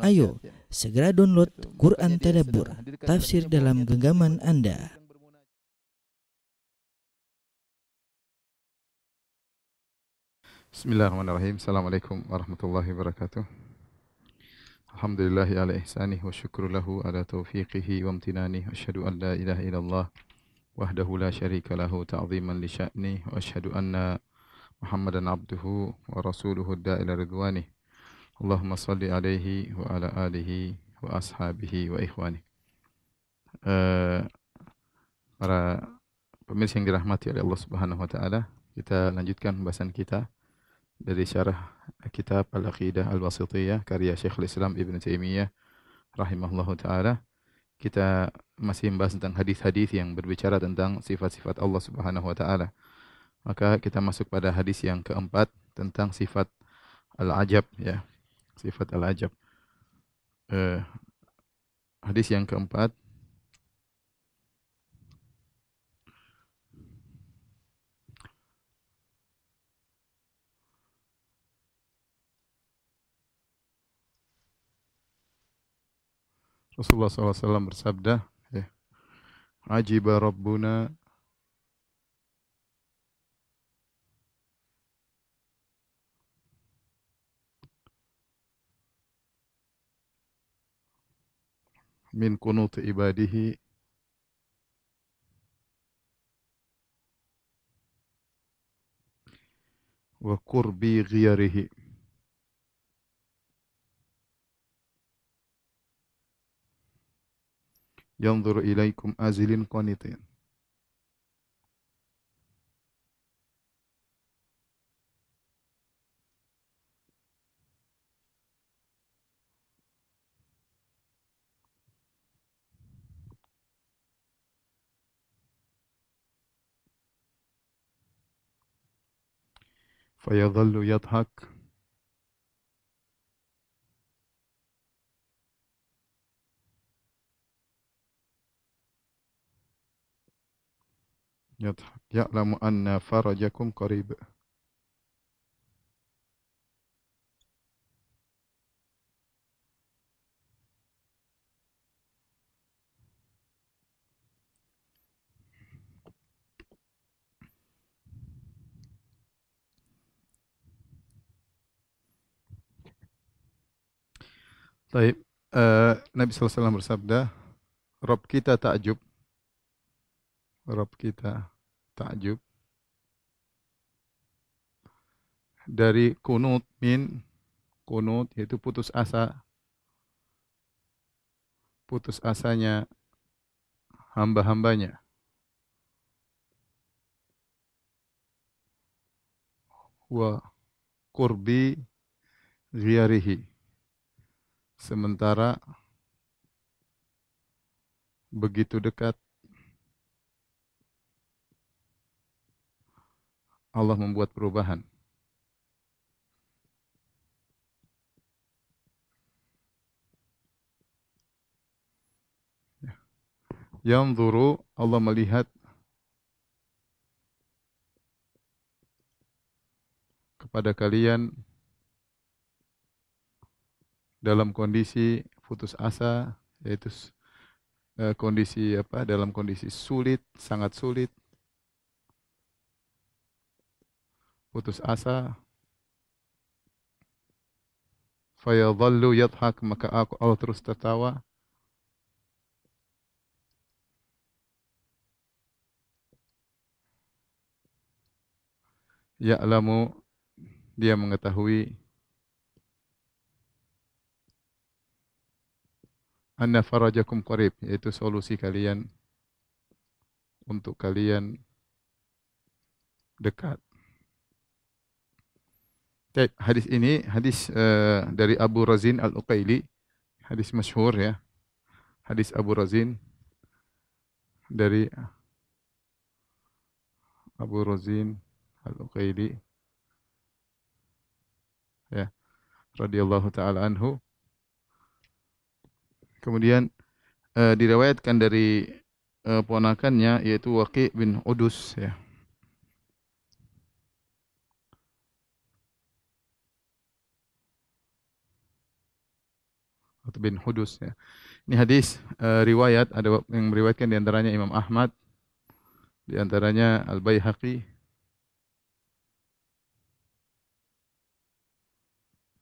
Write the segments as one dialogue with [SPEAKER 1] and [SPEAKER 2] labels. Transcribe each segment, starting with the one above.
[SPEAKER 1] Ayo, segera download Quran Tadabbur, tafsir dalam genggaman Anda.
[SPEAKER 2] Bismillahirrahmanirrahim. Assalamualaikum warahmatullahi wabarakatuh. Alhamdulillahi ala ihsanih wa syukru lahu ala taufiqihi wa amtinanih. Asyhadu an la ilaha illallah wahdahu la syarika lahu ta'ziman li sya'nih. Wa asyhadu anna Muhammadan abduhu wa rasuluhu da'ila ridwanih. Allahumma salli alaihi wa ala alihi wa ashabihi wa ikhwanih. Para pemirsa yang dirahmati oleh Allah Subhanahu wa taala, kita lanjutkan pembahasan kita dari syarah kitab Al-Aqidah Al-Wasithiyah karya Syekhul Islam Ibn Taimiyah rahimahullahu taala. Kita masih membahas tentang hadis-hadis yang berbicara tentang sifat-sifat Allah Subhanahu wa taala. Maka kita masuk pada hadis yang keempat tentang sifat al-ajab, ya. Sifat al-ajab. Hadis yang keempat, Rasulullah SAW bersabda, ya, Ajiba Rabbuna min kunut ibadihi wa qurbi ghiyarihi. Yanzuru ilaikum azilin qanitin. Fayadhallu yadhak ya'lamu anna farajakum qarib. Baik, Nabi SAW bersabda, Rabb kita ta'jub. Rabb kita ta'jub. Dari kunut, kunut yaitu putus asa. Putus asanya hamba-hambanya. Wa qurbi ghiyarihi. Sementara begitu dekat Allah membuat perubahan. Yanzuru, Allah melihat kepada kalian dalam kondisi putus asa, yaitu kondisi apa? Dalam kondisi sulit, sangat sulit, putus asa. Fayadhallu yadhak, maka Allah terus tertawa. Ya'lamu, dia mengetahui anna farajakum qarib, yaitu solusi kalian untuk kalian dekat. Hadis ini hadis dari Abu Razin Al-Uqaili, hadis masyhur, ya. Hadis Abu Razin dari Abu Razin Al-Uqaili, ya, radhiyallahu taala anhu. Kemudian diriwayatkan dari ponakannya yaitu Waqi' bin Udus, ya. atau bin Hudus ya. Ini hadis riwayat, ada yang meriwayatkan di antaranya Imam Ahmad, di antaranya Al-Baihaqi,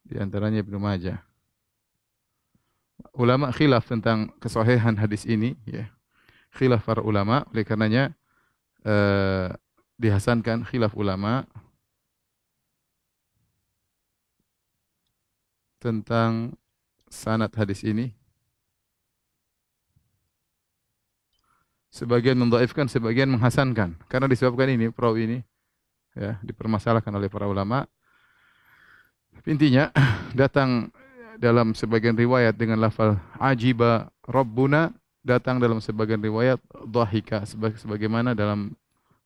[SPEAKER 2] di antaranya Ibnu Majah. Ulama khilaf tentang kesahihan hadis ini ya. Khilaf para ulama, oleh karenanya dihasankan khilaf ulama tentang sanad hadis ini. Sebagian mendhaifkan, sebagian menghasankan. Karena disebabkan ini, perawi ini ya, dipermasalahkan oleh para ulama. Intinya datang dalam sebagian riwayat dengan lafal ajiba rabbuna, datang dalam sebagian riwayat dhahika, sebagaimana dalam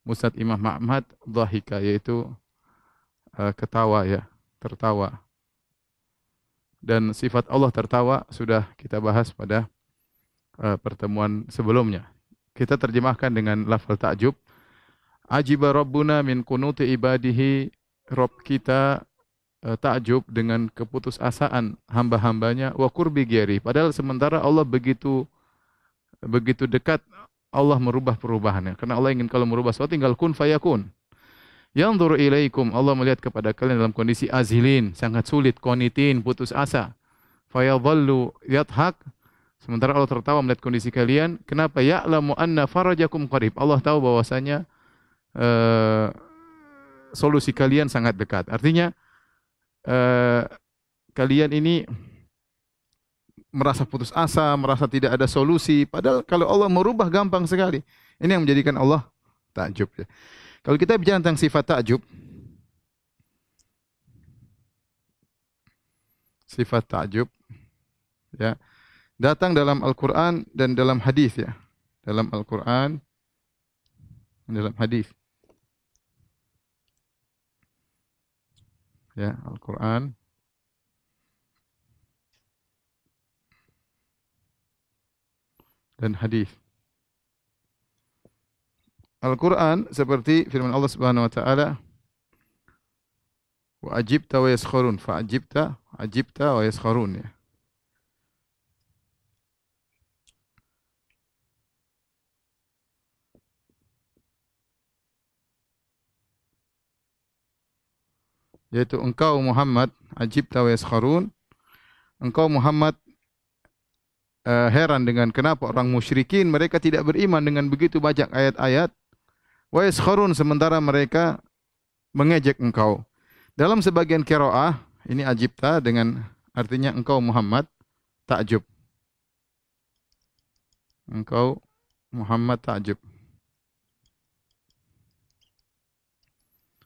[SPEAKER 2] Musnad Imam Ahmad dhahika, yaitu ketawa ya, tertawa. Dan sifat Allah tertawa sudah kita bahas pada pertemuan sebelumnya. Kita terjemahkan dengan lafal ta'jub. Ajiba rabbuna min kunuti ibadihi, Rabb kita ta'jub dengan keputusasaan hamba-hambanya, wa qurbi ghairi. Padahal sementara Allah begitu dekat, Allah merubah perubahannya. Karena Allah ingin kalau merubah sesuatu tinggal kun fayakun. Yanzuru ilaikum, Allah melihat kepada kalian dalam kondisi azilin, sangat sulit, qanitin, putus asa. Fayadhallu yadhak, sementara Allah tertawa melihat kondisi kalian. Kenapa? Ya'lamu anna farajakum qarib. Allah tahu bahwasanya solusi kalian sangat dekat. Artinya kalian ini merasa putus asa, merasa tidak ada solusi. Padahal kalau Allah merubah gampang sekali. Ini yang menjadikan Allah takjub. Ya. Kalau kita bicara tentang sifat takjub, ya, datang dalam Al-Quran dan dalam hadis ya. Dalam Al-Quran, dalam hadis. Ya, Al-Quran. Dan hadis. Al-Quran seperti firman Allah Subhanahu wa taala, wa ajibta wa yaskharun, fa ajibta wa yaskharun ya. Yaitu engkau Muhammad, ajibta wa yaskharun, engkau Muhammad heran dengan kenapa orang musyrikin mereka tidak beriman dengan begitu banyak ayat-ayat. Wa yaskharun, sementara mereka mengejek engkau. Dalam sebagian qiraah ini ajibta dengan artinya engkau Muhammad takjub. Engkau Muhammad takjub.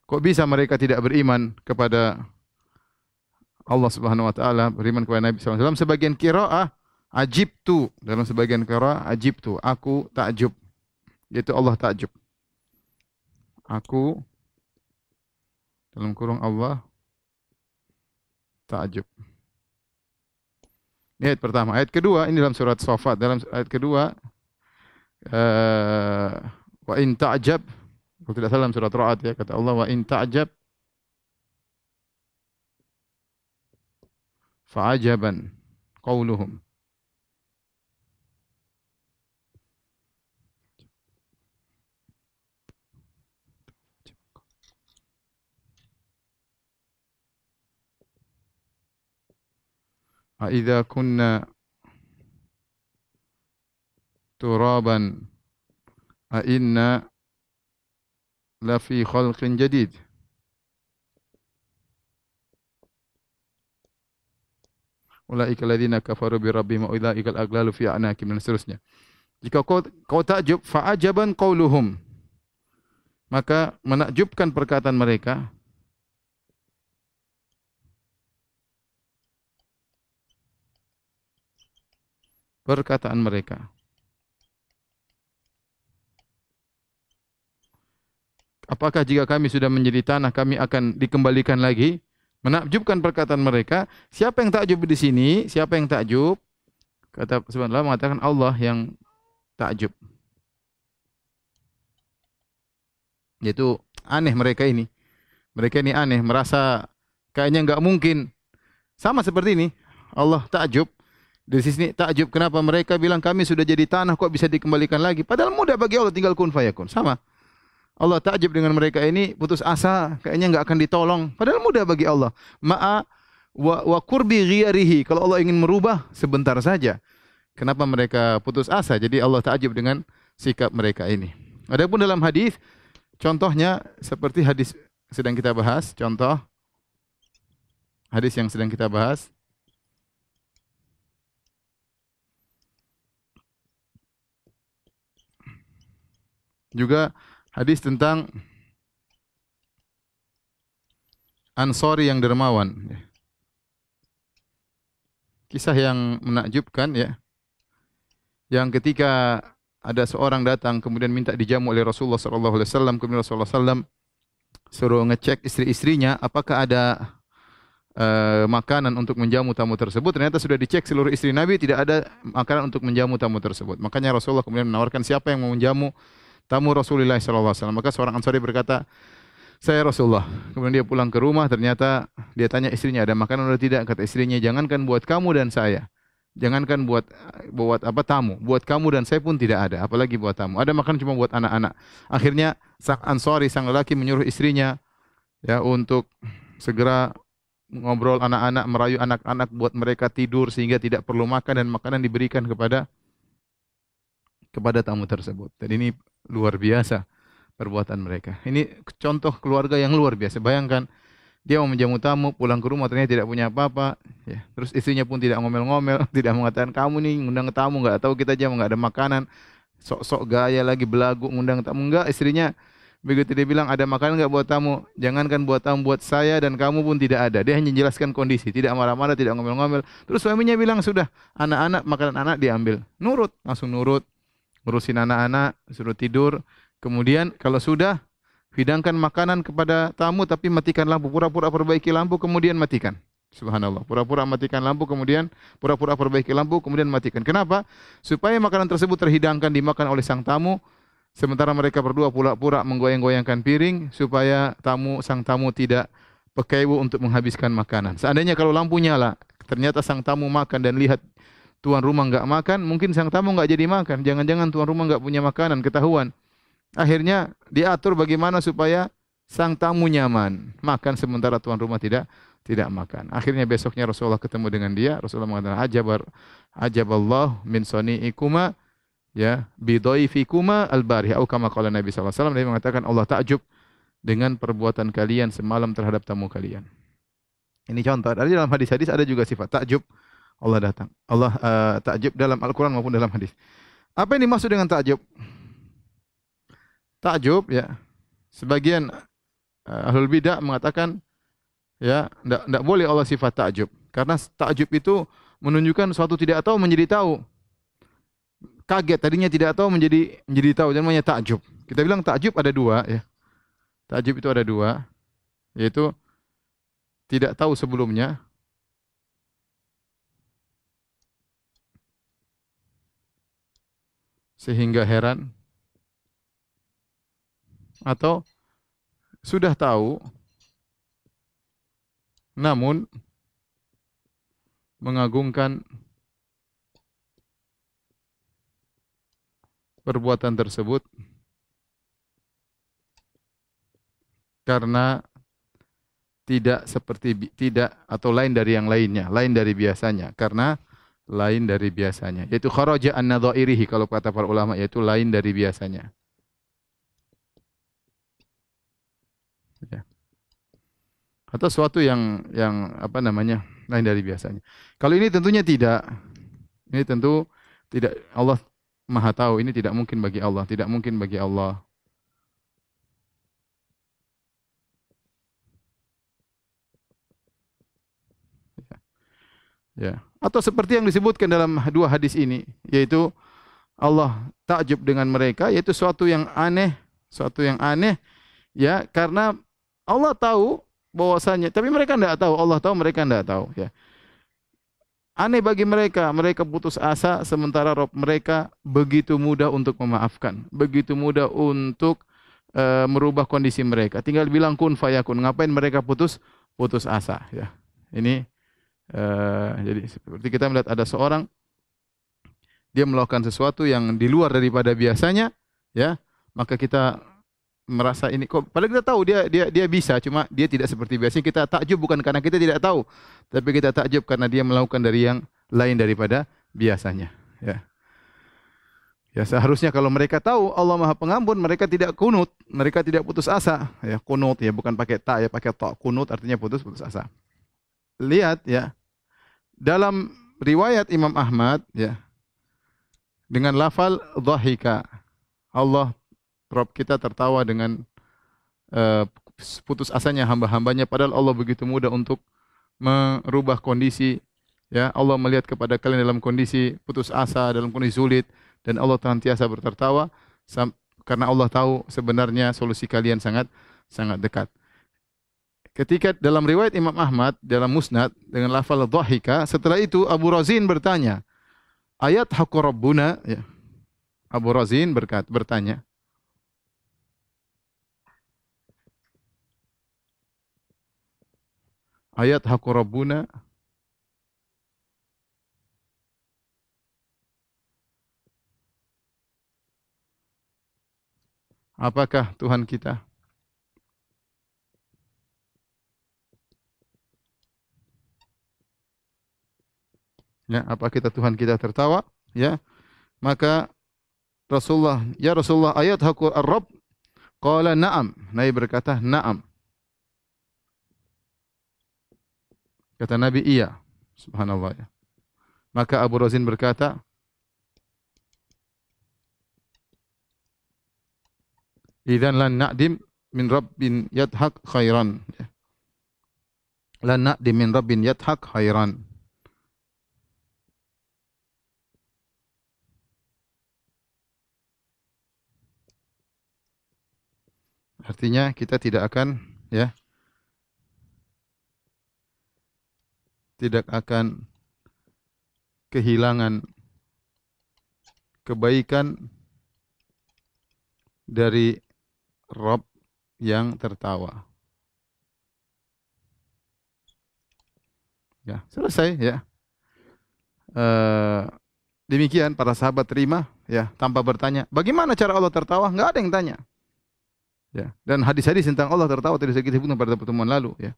[SPEAKER 2] Kok bisa mereka tidak beriman kepada Allah Subhanahu wa taala, beriman kepada Nabi sallallahu alaihi wasallam? Sebagian qiraah ajibtu, dalam sebagian qiraah ajibtu, aku takjub. Yaitu Allah takjub. Aku dalam kurung Allah ta'jub. Ini ayat pertama. Ayat kedua ini dalam surat Shafat. Dalam ayat kedua wa in ta'jab, kalau tidak salah dalam surat Ra'd ya, kata Allah wa in ta'jab fa'ajaban qauluhum. Aidza kunna turaban a inna la fi khalqin jadid. Ulaika alladziina kafaru bi rabbihim wa ulaikal aglalu fi a'naqihim, dan seterusnya. Jika kau takjub, fa'ajaban qauluhum, maka menakjubkan perkataan mereka. Perkataan mereka. Apakah jika kami sudah menjadi tanah, kami akan dikembalikan lagi? Menakjubkan perkataan mereka. Siapa yang takjub di sini? Siapa yang takjub? Kata subhanallah, mengatakan Allah yang takjub. Yaitu aneh mereka ini. Mereka ini aneh, merasa kayaknya enggak mungkin. Sama seperti ini, Allah takjub Dari sini takjub kenapa mereka bilang kami sudah jadi tanah kok bisa dikembalikan lagi. Padahal mudah bagi Allah, tinggal kun fayakun. Sama. Allah takjub dengan mereka ini, putus asa, kayaknya nggak akan ditolong. Padahal mudah bagi Allah. Ma'a wa qurbi ghiyarihi. Kalau Allah ingin merubah sebentar saja. Kenapa mereka putus asa? Jadi Allah takjub dengan sikap mereka ini. Adapun dalam hadis, contohnya seperti hadis sedang kita bahas, contoh hadis yang sedang kita bahas. Juga hadis tentang Ansori yang dermawan. Kisah yang menakjubkan ya. Yang ketika ada seorang datang kemudian minta dijamu oleh Rasulullah SAW, kemudian Rasulullah SAW suruh ngecek istri-istrinya apakah ada makanan untuk menjamu tamu tersebut. Ternyata sudah dicek seluruh istri Nabi, tidak ada makanan untuk menjamu tamu tersebut. Makanya Rasulullah kemudian menawarkan siapa yang mau menjamu tamu Rasulullah SAW. Maka seorang Ansari berkata, saya Rasulullah. Kemudian dia pulang ke rumah, ternyata dia tanya istrinya ada makanan atau tidak. Kata istrinya, jangankan buat kamu dan saya. Jangankan buat tamu, buat kamu dan saya pun tidak ada, apalagi buat tamu. Ada makanan cuma buat anak-anak. Akhirnya sang Ansari, sang lelaki menyuruh istrinya ya untuk segera ngobrol anak-anak, merayu anak-anak buat mereka tidur sehingga tidak perlu makan dan makanan diberikan kepada tamu tersebut. Dan ini luar biasa perbuatan mereka. Ini contoh keluarga yang luar biasa. Bayangkan dia mau menjamu tamu, pulang ke rumah ternyata tidak punya apa-apa. Ya. Terus istrinya pun tidak ngomel-ngomel, tidak mengatakan kamu nih ngundang tamu nggak tahu kita aja nggak ada makanan. Sok-sok gaya lagi belagu ngundang tamu. Enggak, istrinya begitu dia bilang ada makanan nggak buat tamu, jangankan buat tamu, buat saya dan kamu pun tidak ada. Dia hanya menjelaskan kondisi, tidak marah-marah, tidak ngomel-ngomel. Terus suaminya bilang sudah, anak-anak makanan anak diambil, nurut, langsung nurut. Ngurusin anak-anak, suruh tidur. Kemudian kalau sudah, hidangkan makanan kepada tamu tapi matikan lampu. Pura-pura perbaiki lampu, kemudian matikan. Subhanallah. Pura-pura matikan lampu, kemudian pura-pura perbaiki lampu, kemudian matikan. Kenapa? Supaya makanan tersebut terhidangkan, dimakan oleh sang tamu. Sementara mereka berdua pura-pura menggoyang-goyangkan piring, supaya sang tamu tidak pekewu untuk menghabiskan makanan. Seandainya kalau lampu nyala, ternyata sang tamu makan dan lihat tuan rumah nggak makan, mungkin sang tamu nggak jadi makan. Jangan-jangan tuan rumah nggak punya makanan, ketahuan. Akhirnya diatur bagaimana supaya sang tamu nyaman makan sementara tuan rumah tidak makan. Akhirnya besoknya Rasulullah ketemu dengan dia. Rasulullah mengatakan ajaballah min sani'ikuma ya bidhaifikuma al-barih atau kama qala Nabi sallallahu alaihi wasallam. Dia mengatakan Allah takjub dengan perbuatan kalian semalam terhadap tamu kalian. Ini contoh. Dari dalam hadis-hadis ada juga sifat takjub. Allah datang. Allah takjub dalam Al-Quran maupun dalam hadis. Apa yang dimaksud dengan takjub? Takjub ya. Sebagian ahlul bidah mengatakan ya enggak boleh Allah sifat takjub. Karena takjub itu menunjukkan suatu tidak tahu menjadi tahu. Kaget tadinya tidak tahu menjadi tahu. Dan namanya takjub. Kita bilang takjub ada dua ya. Takjub itu ada dua. Yaitu tidak tahu sebelumnya. Sehingga heran, atau sudah tahu namun mengagungkan perbuatan tersebut karena tidak atau lain dari yang lainnya, lain dari biasanya, karena lain dari biasanya, yaitu kharaja an nadhairihi kalau kata para ulama, yaitu lain dari biasanya. Ya. Atau suatu yang apa namanya? Lain dari biasanya. Kalau ini tentunya tidak. Ini tentu tidak, Allah Maha tahu, ini tidak mungkin bagi Allah, tidak mungkin bagi Allah. Ya. Atau seperti yang disebutkan dalam dua hadis ini, yaitu Allah takjub dengan mereka, yaitu suatu yang aneh ya, karena Allah tahu bahwasanya, tapi mereka tidak tahu. Allah tahu, mereka tidak tahu ya. Aneh bagi mereka, mereka putus asa sementara Rabb mereka begitu mudah untuk memaafkan, begitu mudah untuk merubah kondisi mereka. Tinggal bilang kun fayakun. Ngapain mereka putus asa ya. Ini jadi seperti kita melihat ada seorang dia melakukan sesuatu yang di luar daripada biasanya, ya, maka kita merasa ini kok, padahal kita tahu dia bisa, cuma dia tidak seperti biasanya. Kita takjub bukan karena kita tidak tahu, tapi kita takjub karena dia melakukan dari yang lain daripada biasanya. Ya. Ya, seharusnya kalau mereka tahu Allah Maha Pengampun, mereka tidak kunut, mereka tidak putus asa. Ya, kunut ya bukan pakai ta, ya pakai ta. Kunut artinya putus asa. Lihat ya, dalam riwayat Imam Ahmad ya, dengan lafal dhahika, Allah Rabb kita tertawa dengan putus asanya hamba-hambanya, padahal Allah begitu mudah untuk merubah kondisi. Ya, Allah melihat kepada kalian dalam kondisi putus asa, dalam kondisi sulit, dan Allah senantiasa bertertawa karena Allah tahu sebenarnya solusi kalian sangat dekat. Ketika dalam riwayat Imam Ahmad dalam Musnad dengan lafal dhahika, setelah itu Abu Razin bertanya, ayat haqqu rabbuna, ya. Abu Razin bertanya, ayat haqqu rabbuna, apakah Tuhan kita? Ya, apa Tuhan kita tertawa? Ya, maka Rasulullah, ya Rasulullah, ayat haqqu ar-Rabb? Qala na'am. Nabi berkata, na'am. Kata Nabi, iya. Subhanallah ya. Maka Abu Razin berkata, idzan lan na'dim min rabbin yadhak khairan. Lan na'dim min rabbin yadhak khairan. Artinya kita tidak akan ya, tidak akan kehilangan kebaikan dari Rabb yang tertawa. Ya, selesai ya. Demikian para sahabat terima ya, tanpa bertanya, bagaimana cara Allah tertawa? Enggak ada yang tanya. Ya, dan hadis-hadis tentang Allah tertawa tidak sedikit disebutkan pada pertemuan lalu ya.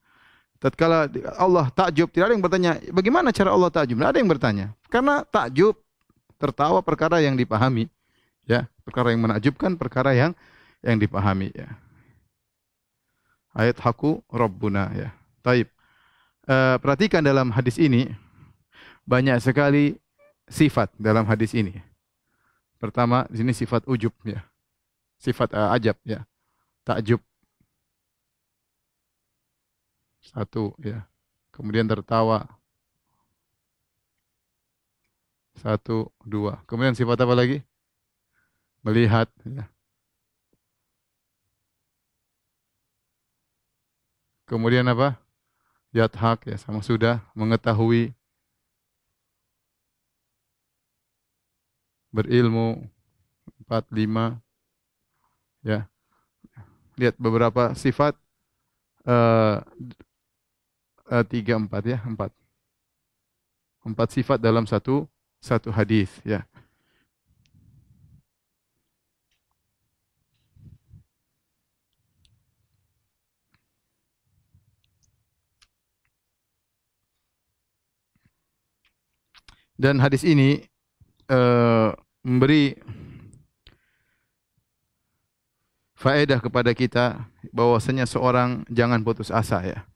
[SPEAKER 2] Tatkala Allah takjub, tidak ada yang bertanya, bagaimana cara Allah takjub? Tidak ada yang bertanya. Karena takjub, tertawa perkara yang dipahami. Ya, perkara yang menakjubkan, perkara yang dipahami ya. Ayat haqqu rabbuna ya. Taib. Perhatikan dalam hadis ini banyak sekali sifat dalam hadis ini. Pertama, di sini sifat ujub ya. Sifat ajab ya. Takjub. Satu ya. Kemudian tertawa. Satu, dua. Kemudian sifat apa lagi? Melihat ya. Kemudian apa? Yadhak ya, sama sudah. Mengetahui. Berilmu. 4, 5 ya. Lihat beberapa sifat 3, 4 ya, 4 sifat dalam satu hadis ya. Dan hadis ini memberi faedah kepada kita bahwasanya seorang jangan putus asa ya.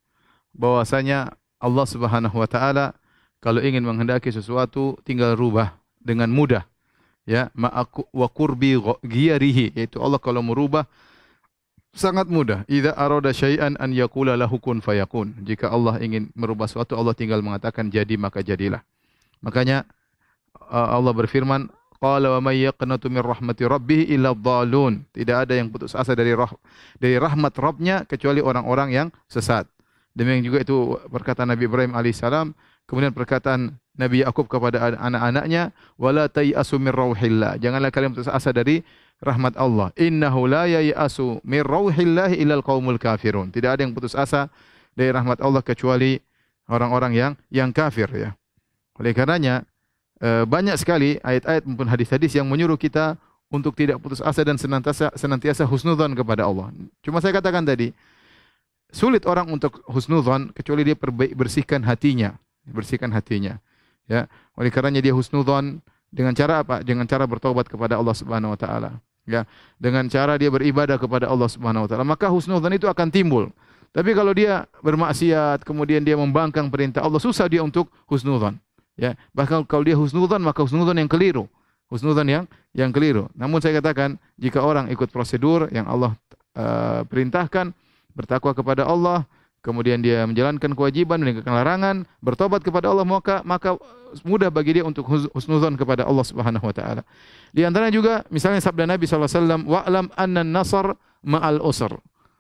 [SPEAKER 2] Bahwasanya Allah Subhanahu wa taala kalau ingin menghendaki sesuatu tinggal rubah dengan mudah. Ya, ma'aku wa qurbi ghiyarihi, yaitu Allah kalau merubah sangat mudah. Idza arada syai'an an yaqula lahu kun fayakun. Jika Allah ingin merubah sesuatu, Allah tinggal mengatakan jadi maka jadilah. Makanya Allah berfirman, qala wa may yaqnatu min rahmati rabbih illa dhalun. Tidak ada yang putus asa dari rahmat Rabbnya kecuali orang-orang yang sesat. Demikian juga itu perkataan Nabi Ibrahim alaihissalam, kemudian perkataan Nabi Yakub kepada anak-anaknya, wala tayasu min rauhillah. Janganlah kalian putus asa dari rahmat Allah. Innahu la yayasu min rauhillah illal qaumul kafirun. Tidak ada yang putus asa dari rahmat Allah kecuali orang-orang yang kafir ya. Oleh karenanya banyak sekali ayat-ayat maupun hadis-hadis yang menyuruh kita untuk tidak putus asa dan senantiasa husnudzon kepada Allah. Cuma saya katakan tadi, sulit orang untuk husnudzon kecuali dia bersihkan hatinya, bersihkan hatinya. Ya, oleh karenanya dia husnudzon dengan cara apa? Dengan cara bertobat kepada Allah Subhanahu wa taala. Ya, dengan cara dia beribadah kepada Allah Subhanahu wa taala, maka husnudzon itu akan timbul. Tapi kalau dia bermaksiat, kemudian dia membangkang perintah Allah, susah dia untuk husnudzon. Ya, bahkan kalau dia husnudzon, maka husnudzon yang keliru. Husnudzon yang keliru. Namun saya katakan, jika orang ikut prosedur yang Allah perintahkan, bertakwa kepada Allah, kemudian dia menjalankan kewajiban, meninggalkan larangan, bertobat kepada Allah, maka mudah bagi dia untuk husnudzon kepada Allah Subhanahu wa taala. Di antaranya juga misalnya sabda Nabi sallallahu alaihi wasallam, "Wa'lam anna an-nasr ma'al usr."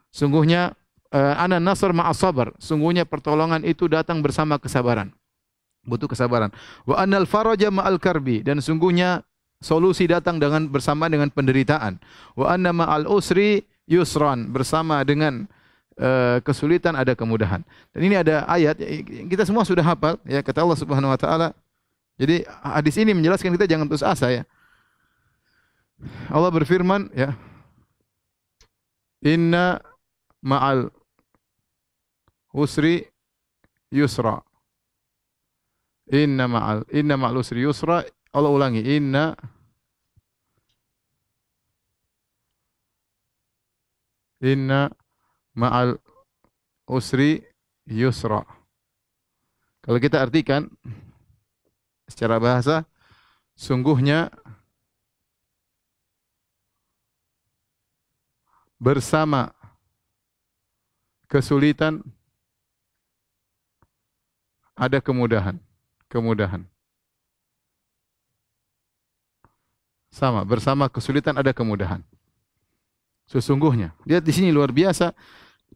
[SPEAKER 2] Sungguhnya anna an-nasr ma'as sabr. Sungguhnya pertolongan itu datang bersama kesabaran. Butuh kesabaran. Wa annal faraja ma'al karbi, dan sungguhnya solusi datang bersama dengan penderitaan. Wa anna ma'al usri yusran, bersama dengan kesulitan ada kemudahan. Dan ini ada ayat kita semua sudah hafal, ya, kata Allah Subhanahu wa taala. Jadi hadis ini menjelaskan kita jangan putus asa, ya. Allah berfirman, ya, inna ma'al usri yusra. Inna ma'al usri yusra. Allah ulangi, inna ma'al usri yusra. Kalau kita artikan secara bahasa, sungguhnya bersama kesulitan ada kemudahan. Sama, bersama kesulitan ada kemudahan. Sesungguhnya, lihat di sini luar biasa.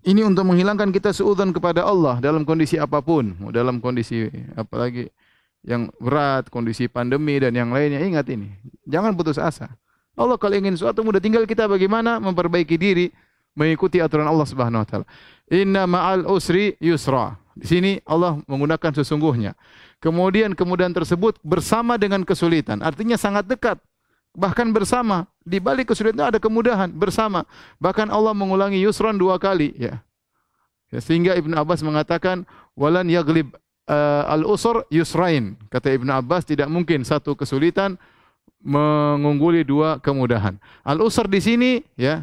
[SPEAKER 2] Ini untuk menghilangkan kita suudzon kepada Allah dalam kondisi apapun, dalam kondisi apalagi yang berat, kondisi pandemi dan yang lainnya. Ingat ini, jangan putus asa. Allah kalau ingin sesuatu mudah, tinggal kita bagaimana memperbaiki diri, mengikuti aturan Allah Subhanahu wa taala. Inna ma'al usri yusra. Di sini Allah menggunakan sesungguhnya. Kemudian kemudahan tersebut bersama dengan kesulitan, artinya sangat dekat. Bahkan bersama, di balik kesulitan ada kemudahan bersama. Bahkan Allah mengulangi yusran 2 kali, ya. Sehingga Ibnu Abbas mengatakan walan yaglib al-usr yusrain. Kata Ibnu Abbas, tidak mungkin satu kesulitan mengungguli 2 kemudahan. Al-usr di sini, ya.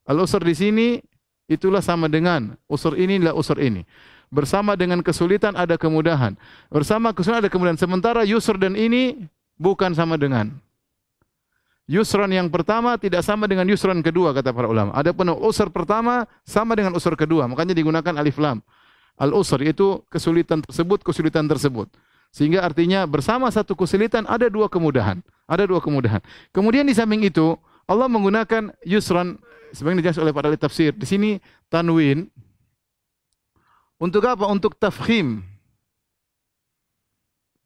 [SPEAKER 2] Al-usr di sini itulah sama dengan usr ini adalah usr ini. Bersama dengan kesulitan ada kemudahan. Bersama kesulitan ada kemudahan. Sementara yusr dan ini bukan sama dengan. Yusran yang pertama tidak sama dengan yusran kedua, kata para ulama. Adapun usr pertama sama dengan usr kedua, makanya digunakan alif lam. Al-usr itu kesulitan tersebut. Sehingga artinya bersama satu kesulitan ada 2 kemudahan. Kemudian di samping itu Allah menggunakan yusran sebagaimana dijelaskan oleh para ahli tafsir. Di sini tanwin untuk apa? Untuk tafkhim.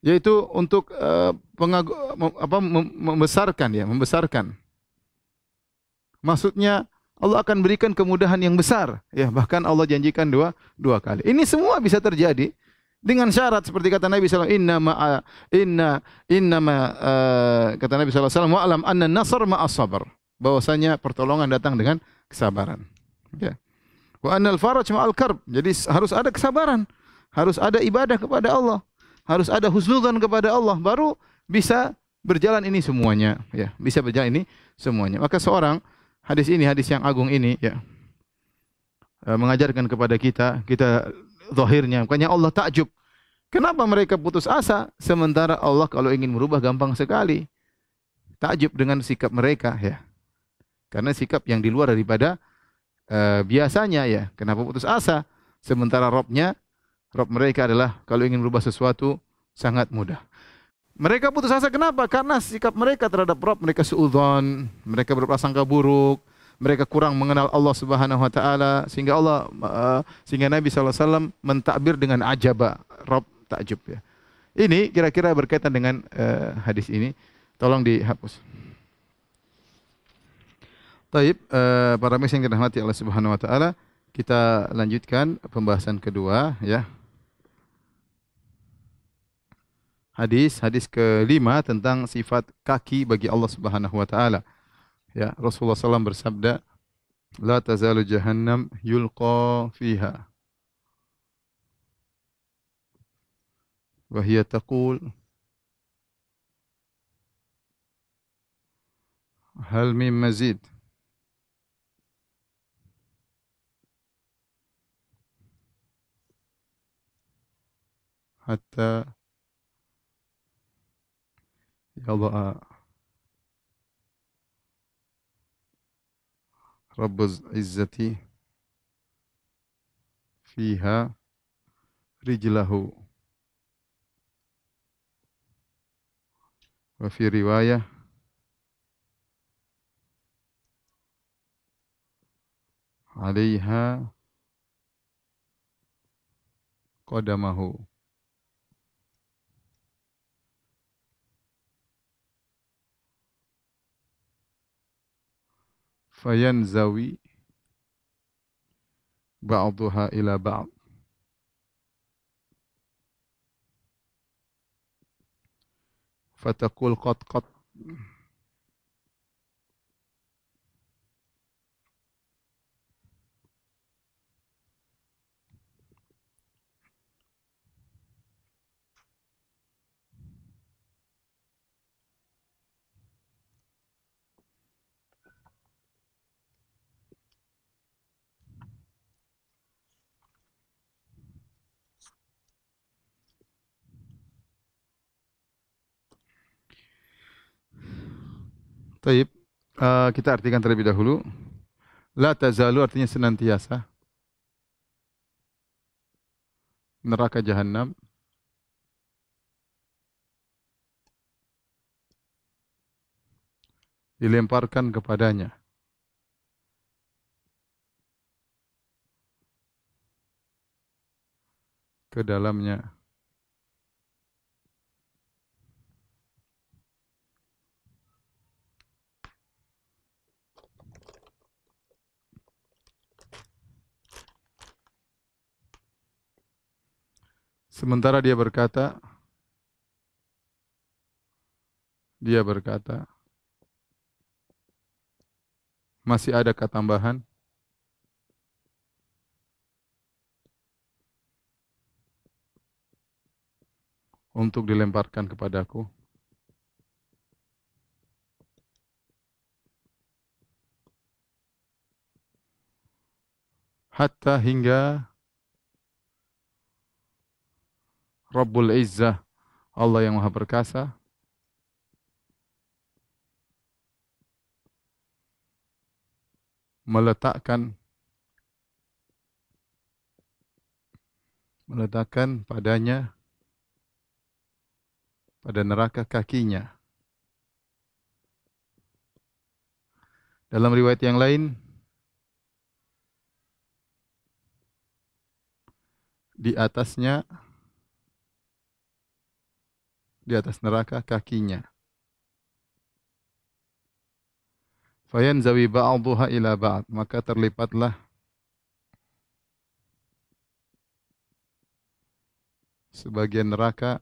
[SPEAKER 2] Yaitu untuk membesarkan. Maksudnya Allah akan berikan kemudahan yang besar, ya, bahkan Allah janjikan dua kali. Ini semua bisa terjadi dengan syarat seperti kata Nabi sallallahu alaihi wasallam, kata Nabi sallallahu alaihi wasallam, wa'lam anna an-nasr ma'as sabr. Bahwasanya pertolongan datang dengan kesabaran. Ya. Wa annal faraj ma'al karb. Jadi harus ada kesabaran, harus ada ibadah kepada Allah. Harus ada husnudzon kepada Allah, baru bisa berjalan ini semuanya, ya, bisa berjalan ini semuanya. Maka seorang hadis yang agung ini, ya, mengajarkan kepada kita zahirnya, makanya Allah takjub. Kenapa mereka putus asa sementara Allah kalau ingin merubah gampang sekali. Takjub dengan sikap mereka, ya. Karena sikap yang di luar daripada biasanya, ya. Kenapa putus asa sementara Rob mereka adalah kalau ingin merubah sesuatu sangat mudah. Mereka putus asa kenapa? Karena sikap mereka terhadap Rabb, mereka suudzon, mereka berprasangka buruk, mereka kurang mengenal Allah Subhanahu wa taala, sehingga Nabi sallallahu alaihi wasallam mentakbir dengan ajaba, Rabb takjub, ya. Ini kira-kira berkaitan dengan hadis ini. Tolong dihapus. Taib, para muslim yang dirahmati Allah Subhanahu wa taala, kita lanjutkan pembahasan kedua, ya. hadis kelima tentang sifat kaki bagi Allah Subhanahu wa taala. Ya, Rasulullah SAW bersabda, "La tazalu jahannam yulqa fiha." Wa hiya taqul, "Hal min mazid?" Hatta yadha'a Rabbuz izzati fiha rijlahu. Wa fi riwayah alaiha qadamahu. Fayanzawi ba'daha ila ba'd. Fataqul qat. Taib, kita artikan terlebih dahulu. La tazalu artinya senantiasa. Neraka jahanam dilemparkan kepadanya. Ke dalamnya. Sementara dia berkata, masih adakah tambahan? Untuk dilemparkan kepadaku. Hatta hingga Rabbul Izzah, Allah yang Maha Perkasa, meletakkan padanya, pada neraka kakinya. Dalam riwayat yang lain, di atas neraka kakinya. Fayanzawi ba'daha ila ba'd, maka terlipatlah sebagian neraka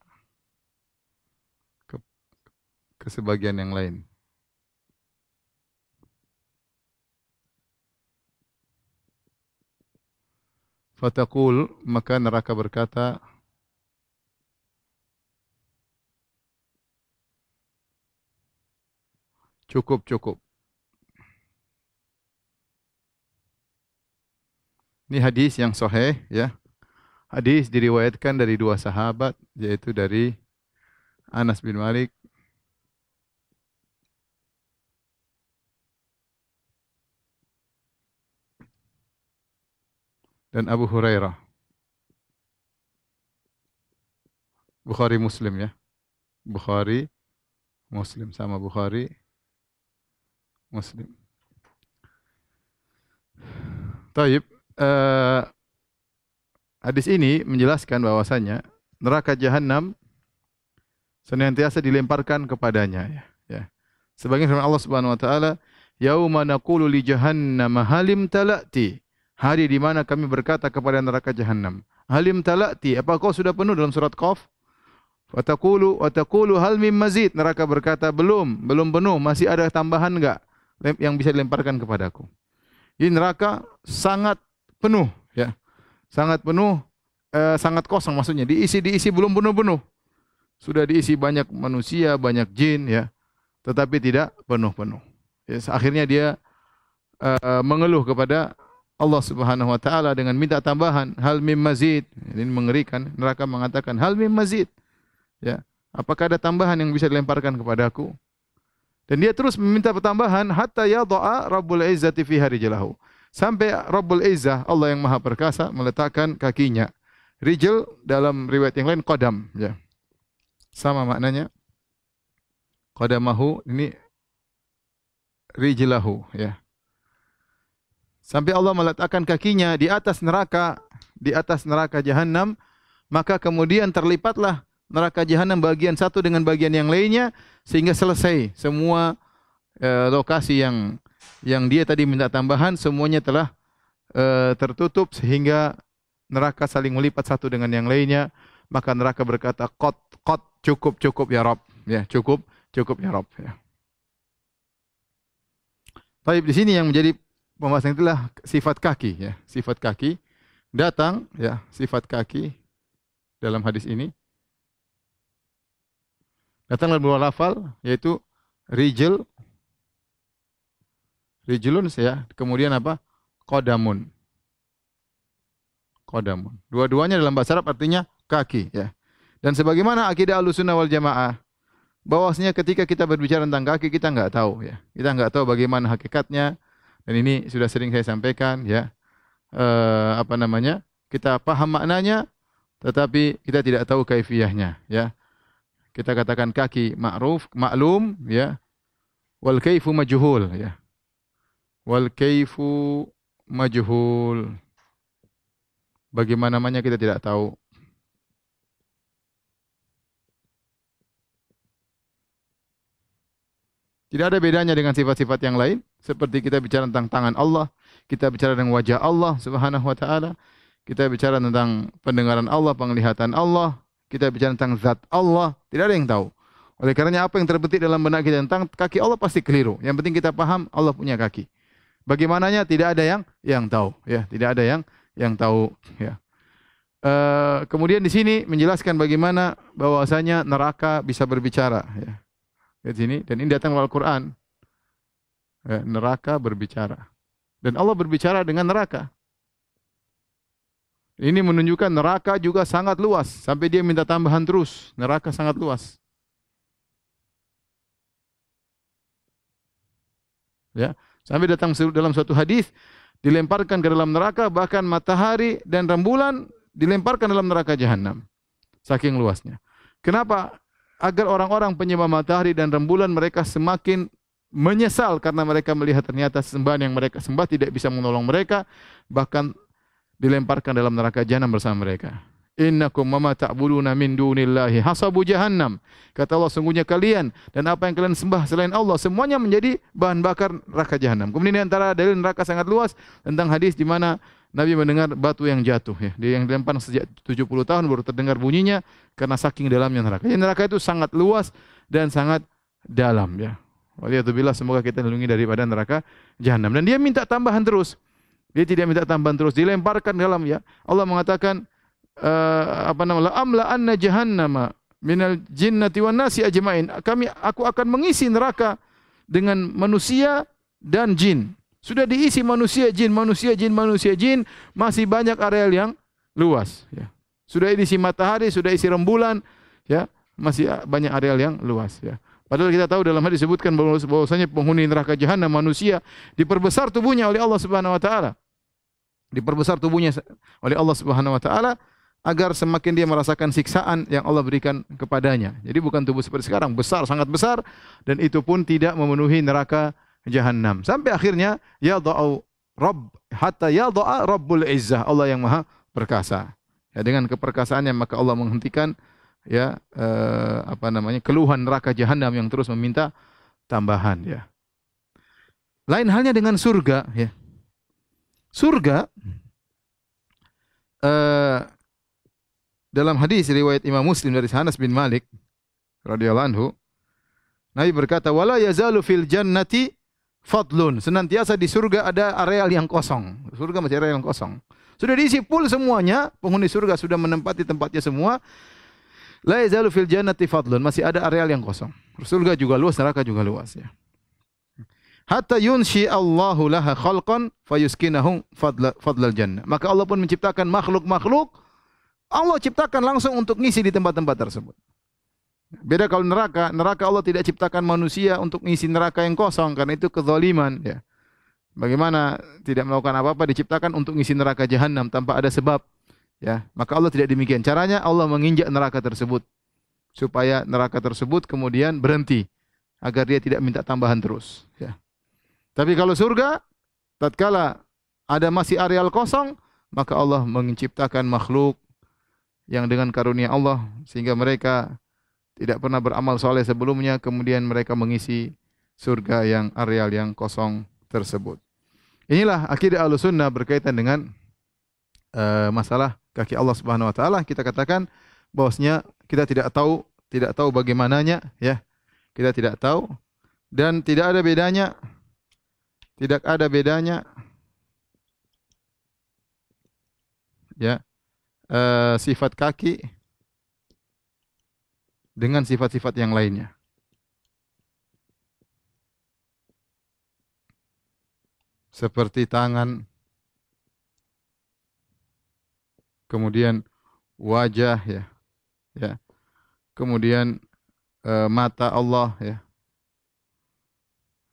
[SPEAKER 2] ke sebagian yang lain. Fataqul, maka neraka berkata, cukup. Ini hadis yang sahih, ya. Hadis diriwayatkan dari dua sahabat, yaitu dari Anas bin Malik dan Abu Hurairah. Bukhari Muslim, ya. Bukhari Muslim, sama Bukhari Muslim. Taib, hadis ini menjelaskan bahwasanya neraka jahanam senantiasa dilemparkan kepadanya, ya. Sebagian firman Allah Subhanahu wa taala, "Yauma naqulu li jahannam halim talati." Hari di mana kami berkata kepada neraka jahanam, "Halim talati, apa kau sudah penuh?" Dalam surat Qaf. Wa taqulu hal mim mazid. Neraka berkata, belum penuh, masih ada tambahan enggak yang bisa dilemparkan kepadaku. Ini neraka sangat penuh, ya. Sangat penuh, sangat kosong maksudnya. Diisi belum penuh-penuh. Sudah diisi banyak manusia, banyak jin, ya. Tetapi tidak penuh-penuh. Ya, akhirnya dia mengeluh kepada Allah Subhanahu wa taala dengan minta tambahan, hal mim mazid. Ini mengerikan. Neraka mengatakan, hal mim mazid. Ya, apakah ada tambahan yang bisa dilemparkan kepadaku? Dan dia terus meminta pertambahan hatta yada'a Rabbul Izzati fi rijlahu. Sampai Rabbul Izzah, Allah yang Maha Perkasa, meletakkan kakinya. Rijl dalam riwayat yang lain qadam, ya. Sama maknanya. Qadamahu ini rijlahu, ya. Sampai Allah meletakkan kakinya di atas neraka Jahannam, maka kemudian terlipatlah neraka Jahannam bagian satu dengan bagian yang lainnya sehingga selesai semua lokasi yang dia tadi minta tambahan semuanya telah tertutup sehingga neraka saling melipat satu dengan yang lainnya. Maka neraka berkata, qad cukup ya Rabb, ya, cukup ya Rabb, ya. Baik, di sini yang menjadi pembahasan itulah sifat kaki, ya. Sifat kaki datang, ya, sifat kaki dalam hadis ini datang dalam dua lafal, yaitu rijlun, ya, kemudian apa? Qadamun. Dua-duanya dalam bahasa Arab artinya kaki, ya. Dan sebagaimana akidah Ahlussunnah wal Jamaah, bahwasanya ketika kita berbicara tentang kaki kita enggak tahu, ya. Kita enggak tahu bagaimana hakikatnya. Dan ini sudah sering saya sampaikan, ya. Kita paham maknanya tetapi kita tidak tahu kaifiyahnya, ya. Kita katakan kaki ma'ruf, maklum, ya. Wal kaifu majhul, ya. Wal kaifu majhul. Bagaimana namanya kita tidak tahu. Tidak ada bedanya dengan sifat-sifat yang lain. Seperti kita bicara tentang tangan Allah, kita bicara tentang wajah Allah Subhanahu wa taala, kita bicara tentang pendengaran Allah, penglihatan Allah, kita bicara tentang zat Allah, tidak ada yang tahu. Oleh karenanya apa yang terbetik dalam benak kita tentang kaki Allah pasti keliru. Yang penting kita paham Allah punya kaki. Bagaimananya tidak ada yang tahu, ya, tidak ada yang tahu, ya. Kemudian di sini menjelaskan bagaimana bahwasanya neraka bisa berbicara, ya. Di sini, dan ini datang dalam Al-Qur'an. Ya, neraka berbicara. Dan Allah berbicara dengan neraka. Ini menunjukkan neraka juga sangat luas. Sampai dia minta tambahan terus. Neraka sangat luas. Ya, sampai datang dalam suatu hadis dilemparkan ke dalam neraka, bahkan matahari dan rembulan dilemparkan dalam neraka Jahannam. Saking luasnya. Kenapa? Agar orang-orang penyembah matahari dan rembulan mereka semakin menyesal karena mereka melihat ternyata sembahan yang mereka sembah tidak bisa menolong mereka, bahkan dilemparkan dalam neraka Jahannam bersama mereka. Innakum ma ta'buduna min dunillahi hasabu jahannam. Kata Allah, sungguhnya kalian dan apa yang kalian sembah selain Allah semuanya menjadi bahan bakar neraka Jahannam. Kemudian di antara dalil neraka sangat luas tentang hadis di mana Nabi mendengar batu yang jatuh, ya. Dia yang dilempar sejak 70 tahun baru terdengar bunyinya karena saking dalamnya neraka. Jadi neraka itu sangat luas dan sangat dalam, ya. Waliyadzubillah, semoga kita dilindungi daripada neraka Jahannam. Dan dia minta tambahan terus. Dia tidak minta tambahan terus, dilemparkan dalam, ya. Allah mengatakan la amla anna jahannama minal jinnati wan nasi ajmain. Aku akan mengisi neraka dengan manusia dan jin. Sudah diisi manusia, jin, masih banyak areal yang luas, ya. Sudah diisi matahari, sudah isi rembulan, ya, masih banyak areal yang luas, ya. Padahal kita tahu dalam hadis disebutkan bahwasanya penghuni neraka Jahannam manusia diperbesar tubuhnya oleh Allah Subhanahu wa taala. Diperbesar tubuhnya oleh Allah Subhanahu wa taala agar semakin dia merasakan siksaan yang Allah berikan kepadanya. Jadi bukan tubuh seperti sekarang, besar, sangat besar, dan itu pun tidak memenuhi neraka Jahannam. Sampai akhirnya hatta yada'a Rabbul Izzah, Allah yang Maha Perkasa. Ya, dengan keperkasaannya maka Allah menghentikan, ya, keluhan neraka Jahannam yang terus meminta tambahan, ya. Lain halnya dengan surga, ya. Surga dalam hadis riwayat Imam Muslim dari Anas bin Malik radhiyallahu anhu, Nabi berkata, "Wala yazalu fil jannati fadlun." Senantiasa di surga ada areal yang kosong. Surga masih ada yang kosong. Sudah diisi full semuanya, penghuni surga sudah menempati tempatnya semua. La yazalu fil jannati fadlun, masih ada areal yang kosong. Surga juga luas, neraka juga luas ya. Hatta yunshi Allahu laha khalqan fayuskinahum fadlal jannah. Maka Allah pun menciptakan makhluk-makhluk, Allah ciptakan langsung untuk ngisi di tempat-tempat tersebut. Beda kalau neraka, neraka Allah tidak ciptakan manusia untuk ngisi neraka yang kosong, karena itu kezaliman ya. Bagaimana tidak melakukan apa-apa diciptakan untuk ngisi neraka jahanam tanpa ada sebab ya. Maka Allah tidak demikian. Caranya Allah menginjak neraka tersebut supaya neraka tersebut kemudian berhenti agar dia tidak minta tambahan terus ya. Tapi kalau surga tatkala ada masih areal kosong, maka Allah menciptakan makhluk yang dengan karunia Allah sehingga mereka tidak pernah beramal soleh sebelumnya, kemudian mereka mengisi surga yang areal yang kosong tersebut. Inilah akidah Ahlussunnah berkaitan dengan masalah kaki Allah Subhanahu wa taala. Kita katakan bahwasanya kita tidak tahu bagaimananya ya. Kita tidak tahu dan tidak ada bedanya ya sifat kaki dengan sifat-sifat yang lainnya. Seperti tangan, kemudian wajah ya. Kemudian mata Allah ya.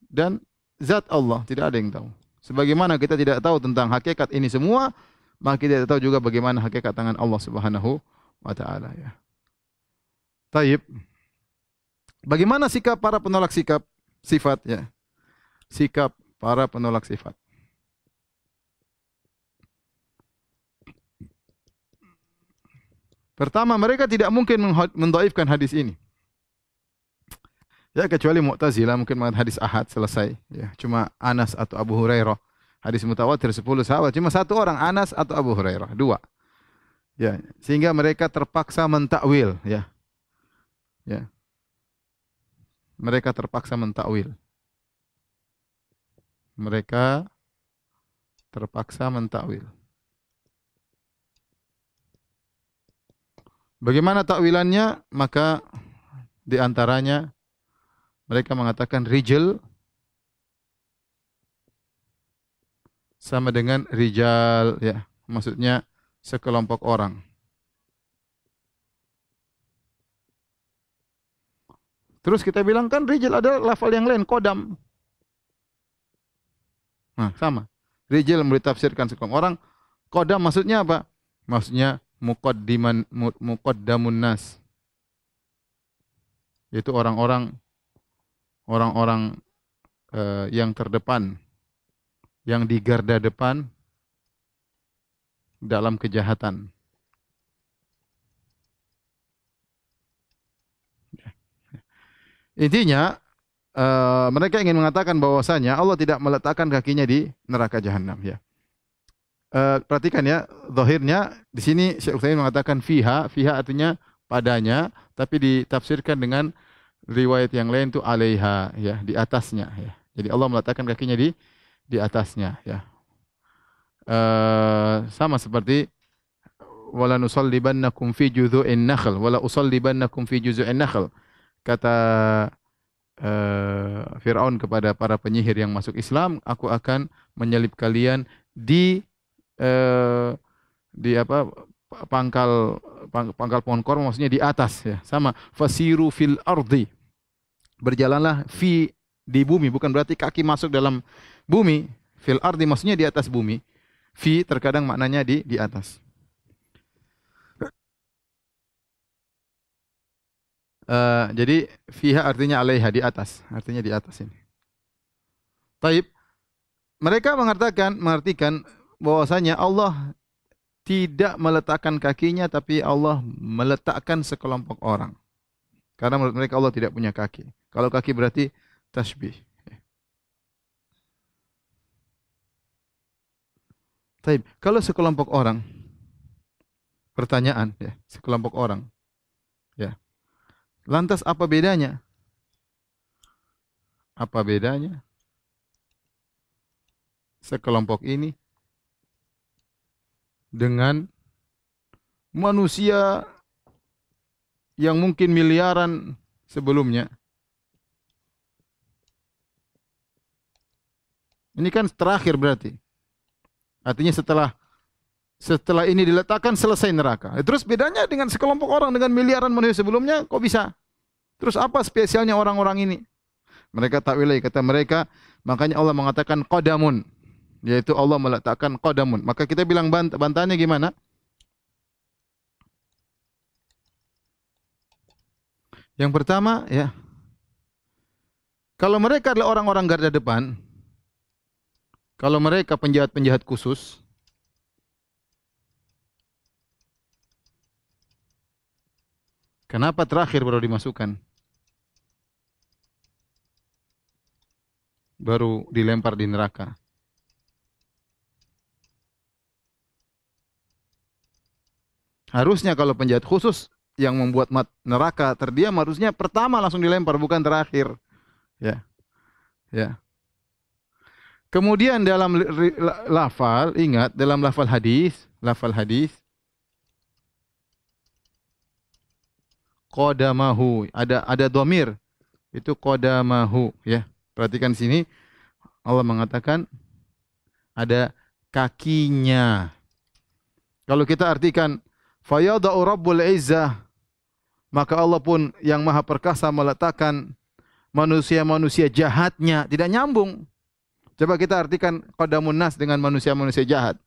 [SPEAKER 2] Dan zat Allah tidak ada yang tahu. Sebagaimana kita tidak tahu tentang hakikat ini semua, maka kita tidak tahu juga bagaimana hakikat tangan Allah Subhanahu wa taala ya. Taib. Bagaimana sikap para penolak sifat ya? Sikap para penolak sifat. Pertama, mereka tidak mungkin mendhaifkan hadis ini. Ya, kecuali Mu'tazilah mungkin mengatakan hadis ahad selesai ya. Cuma Anas atau Abu Hurairah. Hadis mutawatir 10 sahabat, cuma satu orang Anas atau Abu Hurairah, dua. Ya, sehingga mereka terpaksa mentakwil ya. Ya. Mereka terpaksa mentakwil. Mereka terpaksa mentakwil. Bagaimana takwilannya? Maka di antaranya mereka mengatakan rijal sama dengan rijal ya, maksudnya sekelompok orang. Terus kita bilang kan rijal ada lafal yang lain, kodam. Nah, sama. Rijal ditafsirkan sekelompok orang. Kodam maksudnya apa? Maksudnya muqaddamun nas. Yaitu orang-orang yang terdepan, yang di garda depan dalam kejahatan. Intinya mereka ingin mengatakan bahwasanya Allah tidak meletakkan kakinya di neraka jahanam ya. Perhatikan ya, zahirnya di sini Syekh Utsaimin mengatakan fiha artinya padanya, tapi ditafsirkan dengan riwayat yang lain itu alaiha ya, di atasnya ya. Jadi Allah meletakkan kakinya di atasnya ya. Sama seperti wala nusallibannakum fi juzu'in nakhl wala usallibannakum fi juzu'in nakhl. Kata Fir'aun kepada para penyihir yang masuk Islam, aku akan menyalib kalian di pangkal pohon korma, maksudnya di atas ya. Sama fasiru fil ardi, berjalanlah di bumi, bukan berarti kaki masuk dalam bumi. Fil ardi maksudnya di atas bumi. Fi terkadang maknanya di atas. Jadi fiha artinya alaiha, di atas, artinya di atas ini. Taib. Mereka mengartikan bahwasanya Allah tidak meletakkan kakinya, tapi Allah meletakkan sekelompok orang. Karena menurut mereka Allah tidak punya kaki. Kalau kaki berarti tasbih. Taib. Kalau sekelompok orang pertanyaan, ya, sekelompok orang. Ya. Lantas apa bedanya? Apa bedanya sekelompok ini dengan manusia yang mungkin miliaran sebelumnya? Ini kan terakhir berarti. Artinya setelah ini diletakkan selesai neraka. Terus bedanya dengan sekelompok orang dengan miliaran manusia sebelumnya kok bisa? Terus apa spesialnya orang-orang ini? Mereka takwilai, kata mereka, makanya Allah mengatakan qadamun, yaitu Allah meletakkan qadamun. Maka kita bilang bantahannya gimana? Yang pertama, ya, kalau mereka adalah orang-orang garda depan, kalau mereka penjahat-penjahat khusus, kenapa terakhir baru dimasukkan? Baru dilempar di neraka. Harusnya kalau penjahat khusus yang membuat neraka terdiam, harusnya pertama langsung dilempar, bukan terakhir. Ya. Ya. Kemudian dalam lafal, ingat dalam lafal hadis, qadamahu, ada dhamir, itu qadamahu, ya. Perhatikan sini, Allah mengatakan ada kakinya. Kalau kita artikan fayada'u rabbul izzah, maka Allah pun yang maha perkasa meletakkan manusia-manusia jahatnya, tidak nyambung. Coba kita artikan qadamun nas dengan manusia-manusia jahat.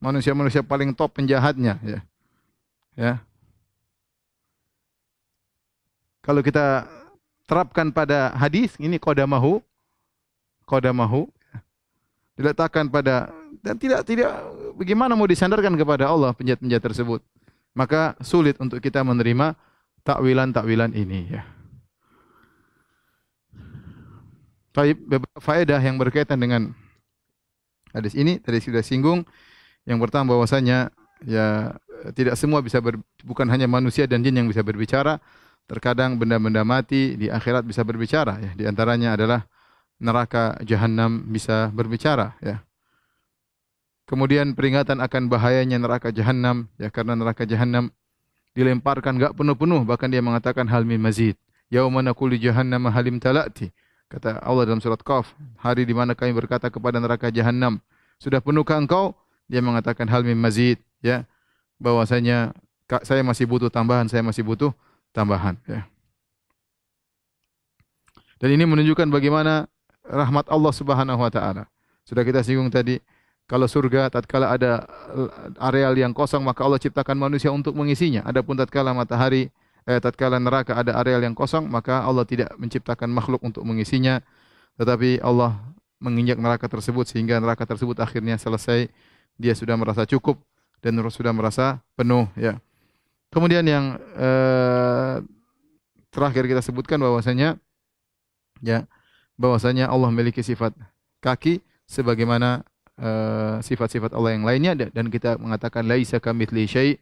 [SPEAKER 2] Manusia-manusia paling top penjahatnya, ya. Ya. Kalau kita terapkan pada hadis, ini qadamahu diletakkan pada, dan tidak bagaimana mau disandarkan kepada Allah penjahat-penjahat tersebut. Maka sulit untuk kita menerima takwilan ini, ya. Baik, beberapa faedah yang berkaitan dengan hadis ini tadi sudah singgung. Yang pertama bahwasanya, ya, tidak semua bukan hanya manusia dan jin yang bisa berbicara. Terkadang benda-benda mati di akhirat bisa berbicara, ya. Di antaranya adalah neraka jahanam bisa berbicara, ya. Kemudian peringatan akan bahayanya neraka jahanam, ya, karena neraka jahanam dilemparkan enggak penuh-penuh, bahkan dia mengatakan hal min mazid. Yauma naqulu jahannam halim talati. Kata Allah dalam surat Qaf, hari di mana kami berkata kepada neraka jahanam, sudah penuhkah engkau? Dia mengatakan hal min mazid, ya. Bahwasanya saya masih butuh tambahan, ya. Dan ini menunjukkan bagaimana rahmat Allah Subhanahu wa taala. Sudah kita singgung tadi, kalau surga tatkala ada areal yang kosong, maka Allah ciptakan manusia untuk mengisinya. Adapun tatkala tatkala neraka ada areal yang kosong, maka Allah tidak menciptakan makhluk untuk mengisinya, tetapi Allah menginjak neraka tersebut sehingga neraka tersebut akhirnya selesai, dia sudah merasa cukup dan sudah merasa penuh, ya. Kemudian yang terakhir kita sebutkan bahwasanya, ya, bahwasanya Allah memiliki sifat kaki sebagaimana sifat-sifat Allah yang lainnya, dan kita mengatakan laisa kamitsli syai',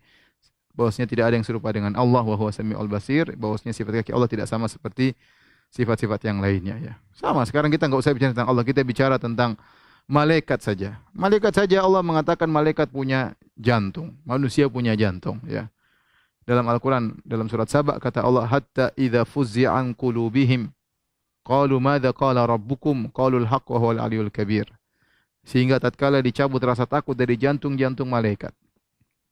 [SPEAKER 2] bahwasanya tidak ada yang serupa dengan Allah, wa huwa samiul basir, bahwasanya sifat kaki Allah tidak sama seperti sifat-sifat yang lainnya, ya. Sama, sekarang kita enggak usah bicara tentang Allah, kita bicara tentang malaikat saja. Malaikat saja Allah mengatakan malaikat punya jantung, manusia punya jantung, ya. Dalam Al-Qur'an dalam surat Saba kata Allah, hatta idza fuzzi'a an qulubihim qalu madza qala rabbukum qalul haqq wa huwal aliyul kabir. Sehingga tatkala dicabut rasa takut dari jantung-jantung malaikat.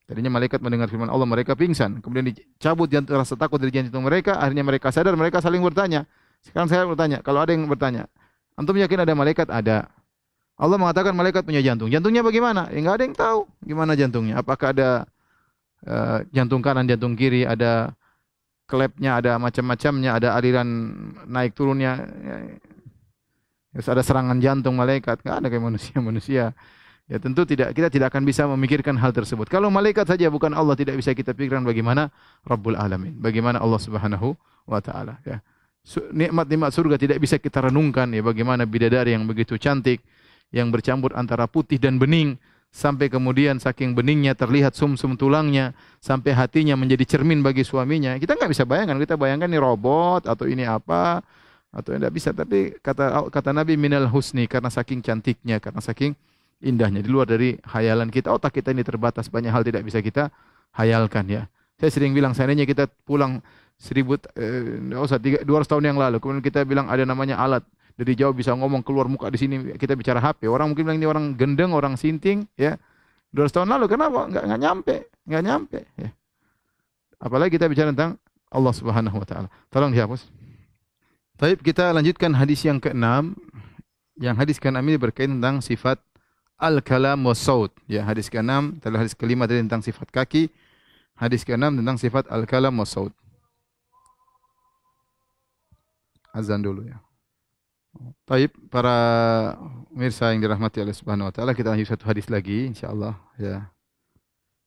[SPEAKER 2] Tadinya malaikat mendengar firman Allah, mereka pingsan. Kemudian dicabut rasa takut dari jantung mereka, akhirnya mereka sadar, mereka saling bertanya. Sekarang saya bertanya, kalau ada yang bertanya, antum yakin ada malaikat? Ada. Allah mengatakan malaikat punya jantung. Jantungnya bagaimana? Ya, enggak ada yang tahu gimana jantungnya. Apakah ada jantung kanan, jantung kiri, ada klepnya, ada macam-macamnya, ada aliran naik turunnya, ya. Terus ada serangan jantung malaikat, enggak ada kayak manusia. Ya tentu kita tidak akan bisa memikirkan hal tersebut. Kalau malaikat saja bukan Allah, tidak bisa kita pikirkan bagaimana Rabbul Alamin, bagaimana Allah Subhanahu wa taala, ya. Nikmat-nikmat surga tidak bisa kita renungkan, ya, bagaimana bidadari yang begitu cantik, yang bercampur antara putih dan bening, sampai kemudian saking beningnya terlihat sumsum tulangnya, sampai hatinya menjadi cermin bagi suaminya. Kita nggak bisa bayangkan, kita bayangkan ini robot atau ini apa, atau tidak bisa. Tapi kata Nabi minal husni, karena saking cantiknya, karena saking indahnya, di luar dari hayalan kita. Otak kita ini terbatas, banyak hal tidak bisa kita hayalkan ya. Saya sering bilang, seandainya kita pulang 200 tahun yang lalu, kemudian kita bilang ada namanya alat dari jauh bisa ngomong keluar muka di sini, kita bicara HP. Orang mungkin bilang ini orang gendeng, orang sinting, ya. 200 tahun lalu, kenapa? Nggak nyampe, ya. Apalagi kita bicara tentang Allah Subhanahu Wa Taala. Tolong dihapus. Baik, kita lanjutkan hadis yang ke-6. Yang hadis ke-6 ini berkaitan tentang sifat al-kalam wa saut. Ya, hadis ke-6, hadis ke-5 tadi tentang sifat kaki. Hadis ke-6 tentang sifat al-kalam wa saut. Azan dulu ya. Baik, para pemirsa yang dirahmati Allah Subhanahu wa taala, kita lanjut satu hadis lagi insyaallah ya.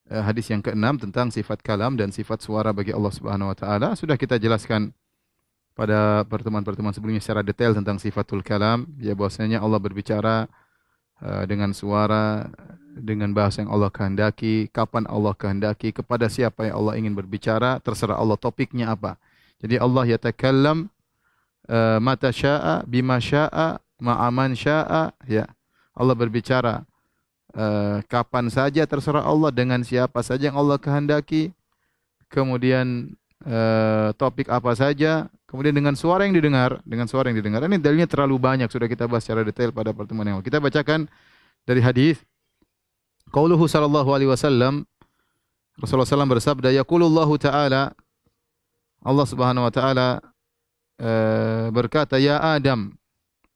[SPEAKER 2] Hadis yang ke-6 tentang sifat kalam dan sifat suara bagi Allah Subhanahu wa taala sudah kita jelaskan pada pertemuan-pertemuan sebelumnya secara detail tentang sifatul kalam, ya bahwasanya Allah berbicara dengan suara, dengan bahasa yang Allah kehendaki, kapan Allah kehendaki, kepada siapa yang Allah ingin berbicara, terserah Allah topiknya apa. Jadi Allah yatakallam mata sya'a, bima sya'a, ma'aman sya'a, ya. Allah berbicara kapan saja terserah Allah, dengan siapa saja yang Allah kehendaki, kemudian topik apa saja, kemudian dengan suara yang didengar, Ini dalilnya terlalu banyak, sudah kita bahas secara detail pada pertemuan yang lalu. Kita bacakan dari hadis. Qauluhu sallallahu alaihi wasallam, Rasulullah SAW bersabda, yaqulullahu ta'ala, Allah Subhanahu wa taala berkata, ya Adam,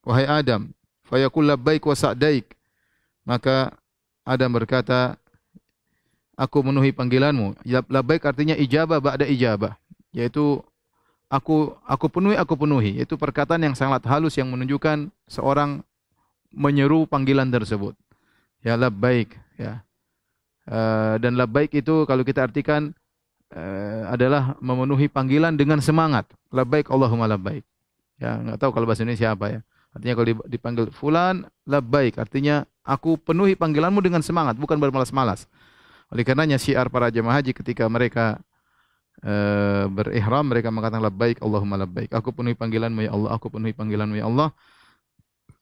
[SPEAKER 2] wahai Adam, fayaqul labbaik wa sa'daik. Maka Adam berkata, aku memenuhi panggilanmu. Labbaik artinya ijabah ba'da ijabah, yaitu aku penuhi. Itu perkataan yang sangat halus yang menunjukkan seorang menyeru panggilan tersebut. Ya, labbaik, ya. Dan labbaik itu kalau kita artikan adalah memenuhi panggilan dengan semangat. Labbaik Allahumma labbaik. Ya, enggak tahu kalau bahasa Indonesia apa ya. Artinya kalau dipanggil fulan labbaik, artinya aku penuhi panggilanmu dengan semangat, bukan bermalas-malas. Oleh karenanya syiar para jemaah haji ketika mereka berihram, mereka mengatakan labbaik Allahumma labbaik. Aku penuhi panggilanmu ya Allah, aku penuhi panggilanmu ya Allah.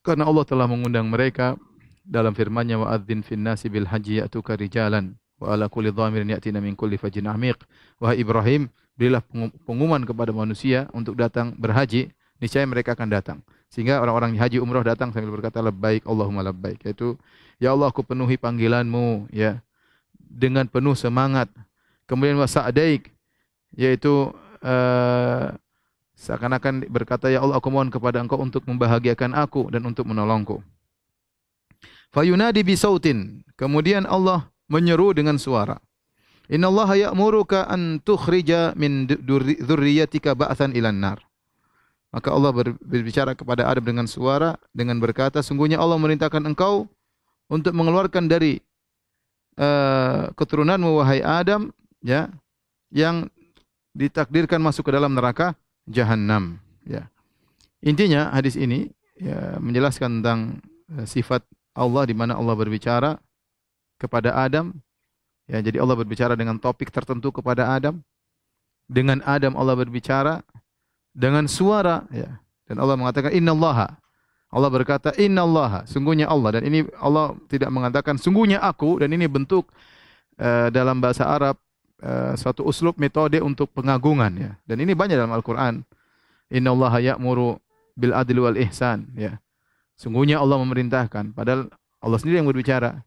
[SPEAKER 2] Karena Allah telah mengundang mereka dalam firman-Nya, wa adzin fin nasi bil haji ya'tuka rijalan wa ala kulli dhamirin ya'tina min kulli fajjin amiq. Wahai Ibrahim, berilah pengumuman kepada manusia untuk datang berhaji, niscaya mereka akan datang. Sehingga orang-orang haji umrah datang sambil berkata labbaik Allahumma labbaik, yaitu ya Allah aku penuhi panggilanmu ya dengan penuh semangat. Kemudian wa sa'daik, yaitu seakan-akan berkata ya Allah aku mohon kepada engkau untuk membahagiakan aku dan untuk menolongku. Fayunadi bisautin, kemudian Allah menyeru dengan suara. Innallaha ya'muruka an tukhrija min dzurriyyatika ba'tsan ilan nar. Maka Allah berbicara kepada Adam dengan suara, dengan berkata, sungguhnya Allah merintahkan engkau untuk mengeluarkan dari keturunanmu wahai Adam, ya, yang ditakdirkan masuk ke dalam neraka Jahannam, ya. Intinya hadis ini ya menjelaskan tentang sifat Allah, di mana Allah berbicara kepada Adam. Ya, jadi Allah berbicara dengan topik tertentu kepada Adam. Dengan Adam Allah berbicara dengan suara, ya. Dan Allah mengatakan innallaha. Allah berkata innallaha, sungguhnya Allah. Dan ini Allah tidak mengatakan sungguhnya aku, dan ini bentuk dalam bahasa Arab suatu uslub metode untuk pengagungan, ya. Dan ini banyak dalam Al-Qur'an. Innallaha ya'muru bil adli wal ihsan, ya. Sungguhnya Allah memerintahkan, padahal Allah sendiri yang berbicara.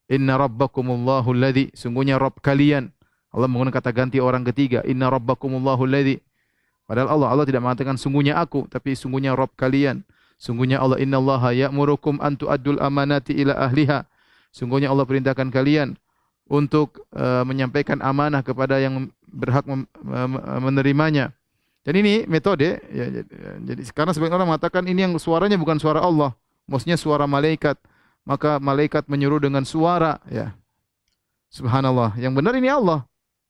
[SPEAKER 2] Inna rabbakumullahu alladzi, sungguhnya Rabb kalian. Allah menggunakan kata ganti orang ketiga, inna rabbakumullahu alladzi. Padahal Allah tidak mengatakan sungguhnya aku, tapi sungguhnya Rabb kalian. Sungguhnya Allah, innallaha ya'murukum an tu'addul amanati ila ahliha. Sungguhnya Allah perintahkan kalian untuk menyampaikan amanah kepada yang berhak menerimanya. Dan ini metode, ya, jadi karena sebagian orang mengatakan ini yang suaranya bukan suara Allah, maksudnya suara malaikat. Maka malaikat menyuruh dengan suara, ya. Subhanallah. Yang benar ini Allah.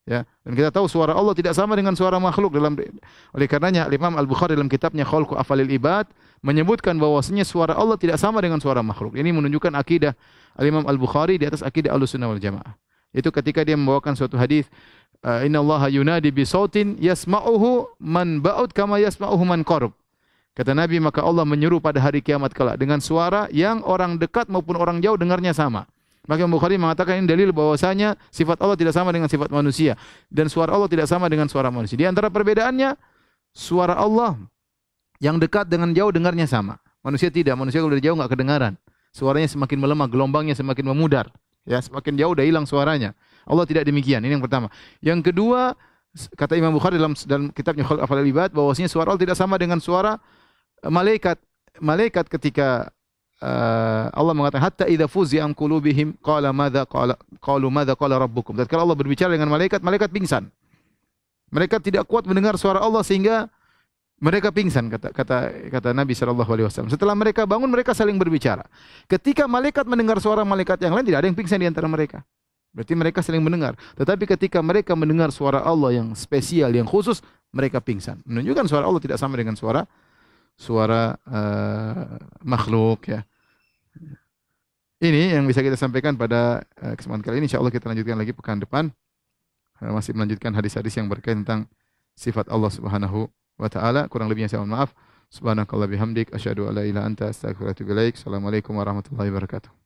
[SPEAKER 2] Ya, dan kita tahu suara Allah tidak sama dengan suara makhluk oleh karenanya Imam Al-Bukhari dalam kitabnya Khalqu Afalil Ibad menyebutkan bahwasanya suara Allah tidak sama dengan suara makhluk. Ini menunjukkan akidah Imam Al-Bukhari di atas akidah Ahlussunnah wal Jamaah. Itu ketika dia membawakan suatu hadis, innallaha yunadi bi sautin yasma'uhu man ba'ud kama yasma'uhu man qarab. Kata Nabi, maka Allah menyeru pada hari kiamat kelak dengan suara yang orang dekat maupun orang jauh dengarnya sama. Maka Imam Bukhari mengatakan ini dalil bahwasanya sifat Allah tidak sama dengan sifat manusia dan suara Allah tidak sama dengan suara manusia. Di antara perbedaannya, suara Allah yang dekat dengan jauh dengarnya sama. Manusia tidak, manusia kalau dari jauh enggak kedengaran. Suaranya semakin melemah, gelombangnya semakin memudar. Ya, semakin jauh udah hilang suaranya. Allah tidak demikian. Ini yang pertama. Yang kedua, kata Imam Bukhari dalam kitabnya Khalqu Afalil Ibad bahwasanya suara Allah tidak sama dengan suara malaikat. Malaikat ketika Allah mengatakan hatta idza fuzi'a an qulubihim qalu madza qala rabbukum. Tatkala Allah berbicara dengan malaikat, malaikat pingsan. Mereka tidak kuat mendengar suara Allah sehingga mereka pingsan, kata Nabi sallallahu alaihi wasallam. Setelah mereka bangun, mereka saling berbicara. Ketika malaikat mendengar suara malaikat yang lain, tidak ada yang pingsan di antara mereka. Berarti mereka saling mendengar. Tetapi ketika mereka mendengar suara Allah yang spesial, yang khusus, mereka pingsan. Menunjukkan suara Allah tidak sama dengan suara makhluk, ya. Ini yang bisa kita sampaikan pada kesempatan kali ini. Insyaallah kita lanjutkan lagi pekan depan. Masih melanjutkan hadis-hadis yang berkaitan tentang sifat Allah Subhanahu wa taala. Kurang lebihnya saya mohon maaf. Subhanakallah bihamdik asyhadu an la ilaha illa anta astaghfiruka wa atubu ilaik. Assalamualaikum warahmatullahi wabarakatuh.